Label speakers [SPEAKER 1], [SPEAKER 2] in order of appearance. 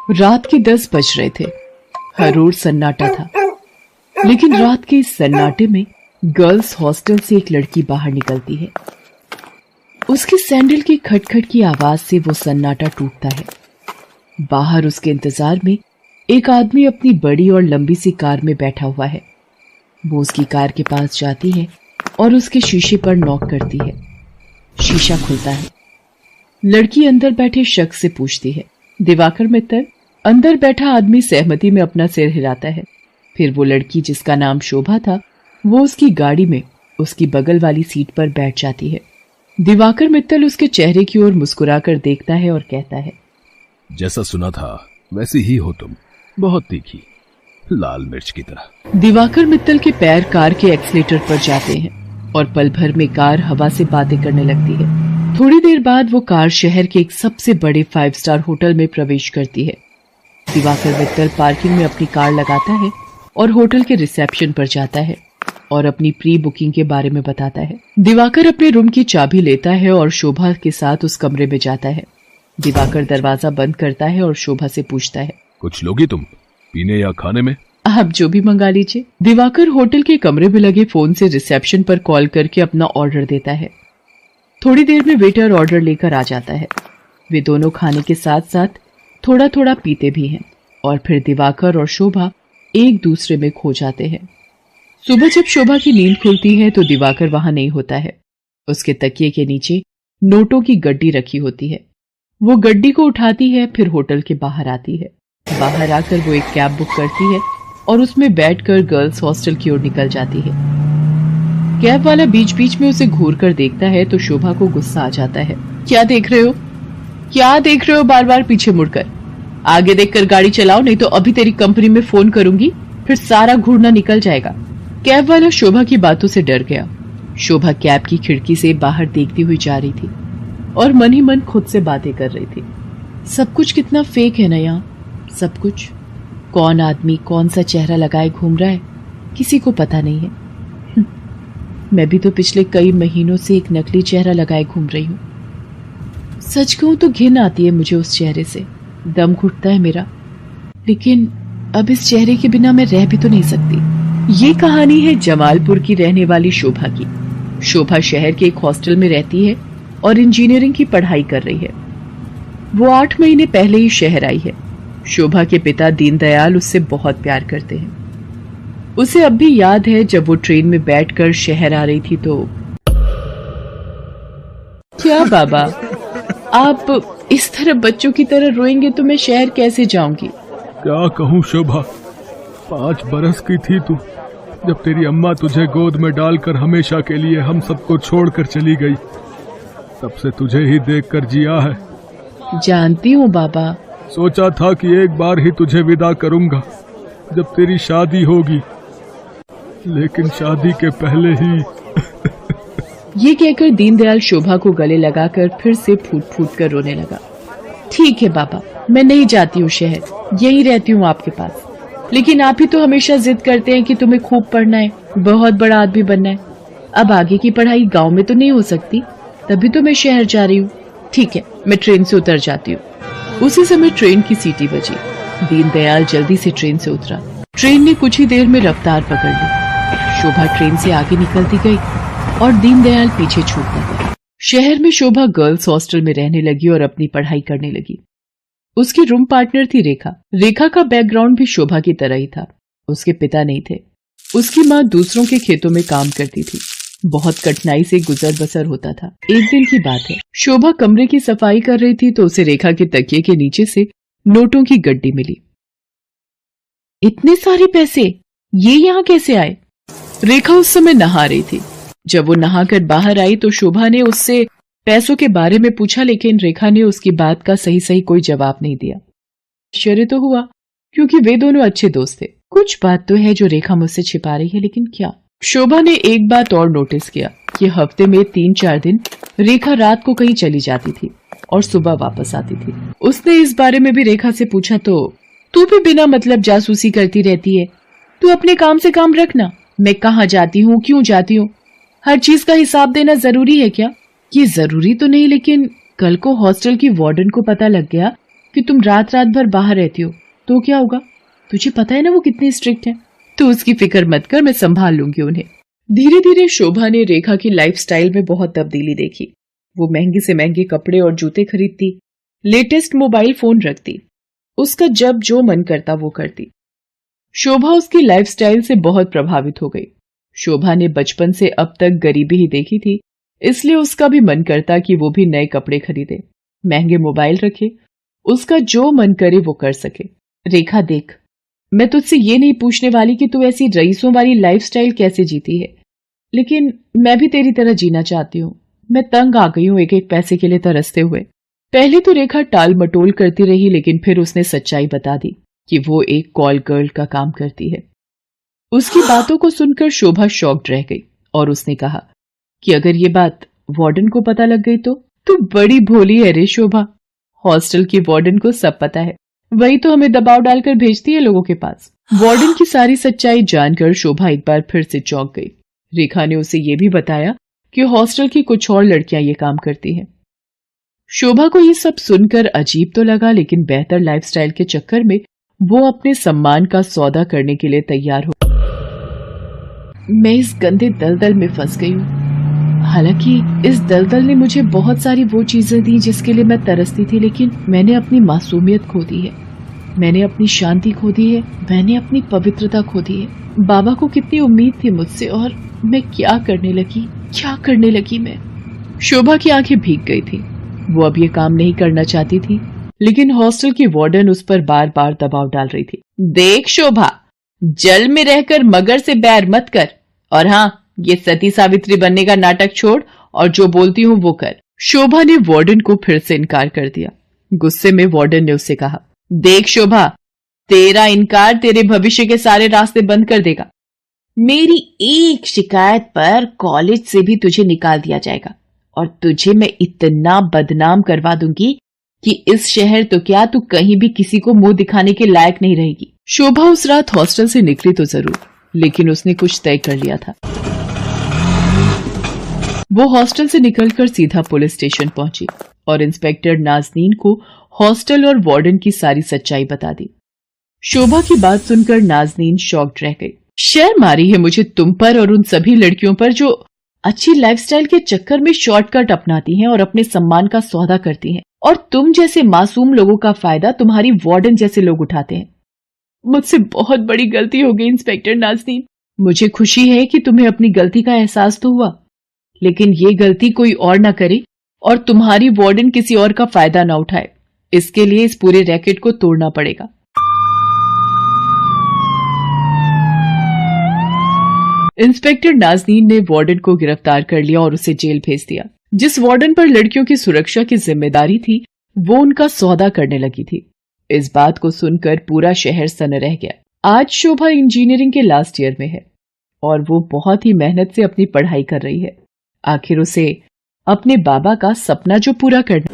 [SPEAKER 1] रात के 10 बज रहे थे। हर ओर सन्नाटा था, लेकिन रात के इस सन्नाटे में गर्ल्स हॉस्टल से एक लड़की बाहर निकलती है। उसकी सैंडल की खटखट की आवाज से वो सन्नाटा टूटता है। बाहर उसके इंतजार में एक आदमी अपनी बड़ी और लंबी सी कार में बैठा हुआ है। वो उसकी कार के पास जाती है और उसके शीशे पर नॉक करती है। शीशा खुलता है। लड़की अंदर बैठे शख्स से पूछती है, दिवाकर मित्तल? अंदर बैठा आदमी सहमति में अपना सिर हिलाता है। फिर वो लड़की, जिसका नाम शोभा था, वो उसकी गाड़ी में उसकी बगल वाली सीट पर बैठ जाती है। दिवाकर मित्तल उसके चेहरे की ओर मुस्कुराकर देखता है और कहता है,
[SPEAKER 2] जैसा सुना था वैसी ही हो तुम, बहुत तीखी, लाल मिर्च की तरह।
[SPEAKER 1] दिवाकर मित्तल के पैर कार के एक्सीलेटर पर जाते हैं और पल भर में कार हवा से बातें करने लगती है। थोड़ी देर बाद वो कार शहर के एक सबसे बड़े 5 स्टार होटल में प्रवेश करती है। दिवाकर मित्तल पार्किंग में अपनी कार लगाता है और होटल के रिसेप्शन पर जाता है और अपनी प्री बुकिंग के बारे में बताता है। दिवाकर अपने रूम की चाबी लेता है और शोभा के साथ उस कमरे में जाता है। दिवाकर दरवाजा बंद करता है और शोभा से पूछता है,
[SPEAKER 2] कुछ लोगी तुम, पीने या खाने में?
[SPEAKER 1] आप जो भी मंगा लीजिए। दिवाकर होटल के कमरे में लगे फोन से रिसेप्शन पर कॉल करके अपना ऑर्डर देता है। थोड़ी देर में वेटर ऑर्डर लेकर आ जाता है। वे दोनों खाने के साथ साथ थोड़ा थोड़ा पीते भी हैं और फिर दिवाकर और शोभा एक दूसरे में खो जाते हैं। सुबह जब शोभा की नींद खुलती है तो दिवाकर वहां नहीं होता है। उसके तकिए के नीचे नोटों की गड्डी रखी होती है। वो गड्डी को उठाती है, फिर होटल के बाहर आती है। बाहर आकर वो एक कैब बुक करती है और उसमें बैठकर गर्ल्स हॉस्टल की ओर निकल जाती है। कैब वाला बीच बीच में उसे घूर कर देखता है तो शोभा को गुस्सा आ जाता है। क्या देख रहे हो? क्या देख रहे हो बार बार पीछे मुड़कर? आगे देखकर गाड़ी चलाओ, नहीं तो अभी तेरी कंपनी में फोन करूंगी, फिर सारा घूरना निकल जाएगा। कैब वाला शोभा की बातों से डर गया। शोभा कैब की खिड़की से बाहर देखती हुई जा रही थी और मन ही मन खुद से बातें कर रही थी। सब कुछ कितना फेक है ना यहाँ, सब कुछ। कौन आदमी कौन सा चेहरा लगाए घूम रहा है, किसी को पता नहीं है। मैं भी तो पिछले कई महीनों से एक नकली चेहरा लगाए घूम रही हूँ। सच कहूं तो घिन आती है मुझे उस चेहरे से, दम घुटता है मेरा। लेकिन अब इस चेहरे के बिना मैं रह भी तो नहीं सकती। ये कहानी है जमालपुर की रहने वाली शोभा की। शोभा शहर के एक हॉस्टल में रहती है और इंजीनियरिंग की पढ़ाई कर रही है। वो 8 महीने पहले ही शहर आई है। शोभा के पिता दीनदयाल उससे बहुत प्यार करते हैं। उसे अब भी याद है जब वो ट्रेन में बैठकर शहर आ रही थी तो। क्या बाबा, आप इस तरह बच्चों की तरह रोएंगे तो मैं शहर कैसे जाऊंगी?
[SPEAKER 2] क्या कहूँ शोभा, 5 बरस की थी तू जब तेरी अम्मा तुझे गोद में डालकर हमेशा के लिए हम सबको छोड़कर चली गई। तब से तुझे ही देखकर जिया है।
[SPEAKER 1] जानती हूँ बाबा।
[SPEAKER 2] सोचा था कि एक बार ही तुझे विदा करूंगा जब तेरी शादी होगी, लेकिन शादी के पहले ही।
[SPEAKER 1] ये कहकर दीनदयाल शोभा को गले लगाकर फिर से फूट फूट कर रोने लगा। ठीक है बाबा, मैं नहीं जाती हूँ शहर, यही रहती हूँ आपके पास। लेकिन आप ही तो हमेशा जिद करते हैं कि तुम्हें खूब पढ़ना है, बहुत बड़ा आदमी बनना है। अब आगे की पढ़ाई गांव में तो नहीं हो सकती, तभी तो मैं शहर जा रही हूँ। ठीक है, मैं ट्रेन से उतर जाती हूँ। उसी समय ट्रेन की सीटी बजी। दीनदयाल जल्दी से ट्रेन से उतरा। ट्रेन ने कुछ ही देर में रफ्तार पकड़ ली। शोभा ट्रेन से आगे निकलती गई और दीनदयाल पीछे छूटता गया। शहर में शोभा गर्ल्स हॉस्टल में रहने लगी और अपनी पढ़ाई करने लगी। उसकी रूम पार्टनर थी रेखा। रेखा का बैकग्राउंड भी शोभा की तरह ही था। उसके पिता नहीं थे। उसकी माँ दूसरों के खेतों में काम करती थी। बहुत कठिनाई से गुजर बसर होता था। एक दिन की बात है, शोभा कमरे की सफाई कर रही थी तो उसे रेखा के तकिए के नीचे से नोटों की गड्डी मिली। इतने सारे पैसे, ये यहाँ कैसे आए? रेखा उस समय नहा रही थी। जब वो नहाकर बाहर आई तो शोभा ने उससे पैसों के बारे में पूछा, लेकिन रेखा ने उसकी बात का सही सही कोई जवाब नहीं दिया। आश्चर्य तो हुआ क्योंकि वे दोनों अच्छे दोस्त थे। कुछ बात तो है जो रेखा मुझसे छिपा रही है, लेकिन क्या? शोभा ने एक बात और नोटिस किया कि हफ्ते में 3-4 दिन रेखा रात को कहीं चली जाती थी और सुबह वापस आती थी। उसने इस बारे में भी रेखा से पूछा तो तू भी बिना मतलब जासूसी करती रहती है, तू अपने काम से काम रखना। मैं कहाँ जाती हूँ, क्यों जाती हूँ, हर चीज का हिसाब देना जरूरी है क्या? ये जरूरी तो नहीं, लेकिन कल को हॉस्टल की वार्डन को पता लग गया कि तुम रात रात भर बाहर रहती हो तो क्या होगा? तुझे पता है ना वो कितनी स्ट्रिक्ट है। तो उसकी फिक्र मत कर, मैं संभाल लूंगी उन्हें। धीरे धीरे शोभा ने रेखा की लाइफस्टाइल में बहुत तब्दीली देखी। वो महंगे से महंगे कपड़े और जूते खरीदती, लेटेस्ट मोबाइल फोन रखती, उसका जब जो मन करता वो करती। शोभा उसकी लाइफस्टाइल से बहुत प्रभावित हो गई। शोभा ने बचपन से अब तक गरीबी ही देखी थी, इसलिए उसका भी मन करता कि वो भी नए कपड़े खरीदे, महंगे मोबाइल रखे, उसका जो मन करे वो कर सके। रेखा देख, मैं तुझसे ये नहीं पूछने वाली कि तू ऐसी रईसों वाली लाइफस्टाइल कैसे जीती है, लेकिन मैं भी तेरी तरह जीना चाहती हूँ। मैं तंग आ गई हूँ एक एक पैसे के लिए तरसते हुए। पहले तो रेखा टाल मटोल करती रही, लेकिन फिर उसने सच्चाई बता दी कि वो एक कॉल गर्ल का काम करती है। उसकी बातों को सुनकर शोभा शॉक्ड रह गई और उसने कहा कि अगर ये बात वार्डन को पता लग गई तो? तू बड़ी भोली है रे शोभा। हॉस्टल की वार्डन को सब पता है, वही तो हमें दबाव डालकर भेजती है लोगों के पास। वार्डन की सारी सच्चाई जानकर शोभा एक बार फिर से चौंक गई। रेखा ने उसे ये भी बताया कि हॉस्टल की कुछ और लड़कियां ये काम करती हैं। शोभा को ये सब सुनकर अजीब तो लगा, लेकिन बेहतर लाइफस्टाइल के चक्कर में वो अपने सम्मान का सौदा करने के लिए तैयार हो। मैं इस गंदे दलदल में फंस गई हूँ। हालांकि इस दलदल ने मुझे बहुत सारी वो चीजें दी जिसके लिए मैं तरसती थी, लेकिन मैंने अपनी मासूमियत खो दी है, मैंने अपनी शांति खो दी है, मैंने अपनी पवित्रता खो दी है। बाबा को कितनी उम्मीद थी मुझसे, और मैं क्या करने लगी मैं। शोभा की आंखें भीग गई थी। वो अब ये काम नहीं करना चाहती थी, लेकिन हॉस्टल की वार्डन उस पर बार बार दबाव डाल रही थी। देख शोभा, जल में रहकर मगर से बैर मत कर, और हाँ, ये सती सावित्री बनने का नाटक छोड़ और जो बोलती हूँ वो कर। शोभा ने वार्डन को फिर से इनकार कर दिया। गुस्से में वार्डन ने उससे कहा, देख शोभा, तेरा इनकार तेरे भविष्य के सारे रास्ते बंद कर देगा। मेरी एक शिकायत पर कॉलेज से भी तुझे निकाल दिया जाएगा, और तुझे मैं इतना बदनाम करवा दूंगी कि इस शहर तो क्या, तू कहीं भी किसी को मुंह दिखाने के लायक नहीं रहेगी। शोभा उस रात हॉस्टल से निकली तो जरूर, लेकिन उसने कुछ तय कर लिया था। वो हॉस्टल से निकलकर सीधा पुलिस स्टेशन पहुंची और इंस्पेक्टर नाज़नीन को हॉस्टल और वार्डन की सारी सच्चाई बता दी। शोभा की बात सुनकर नाज़नीन शॉक्ड रह गई। शर्म आ रही है मुझे तुम पर और उन सभी लड़कियों पर जो अच्छी लाइफस्टाइल के चक्कर में शॉर्टकट अपनाती हैं और अपने सम्मान का सौदा करती हैं, और तुम जैसे मासूम लोगों का फायदा तुम्हारी वार्डन जैसे लोग उठाते हैं। मुझसे बहुत बड़ी गलती हो गई इंस्पेक्टर नाज़नीन। मुझे खुशी है कि तुम्हें अपनी गलती का एहसास तो हुआ, लेकिन ये गलती कोई और ना करे और तुम्हारी वार्डन किसी और का फायदा ना उठाए। इसके लिए इस पूरे रैकेट को तोड़ना पड़ेगा। इंस्पेक्टर नाज़नीन ने वार्डन को गिरफ्तार कर लिया और उसे जेल भेज दिया। जिस वार्डन पर लड़कियों की सुरक्षा की जिम्मेदारी थी, वो उनका सौदा करने लगी थी। इस बात को सुनकर पूरा शहर सन्न रह गया। आज शोभा इंजीनियरिंग के लास्ट ईयर में है और वो बहुत ही मेहनत से अपनी पढ़ाई कर रही है। आखिर उसे अपने बाबा का सपना जो पूरा करना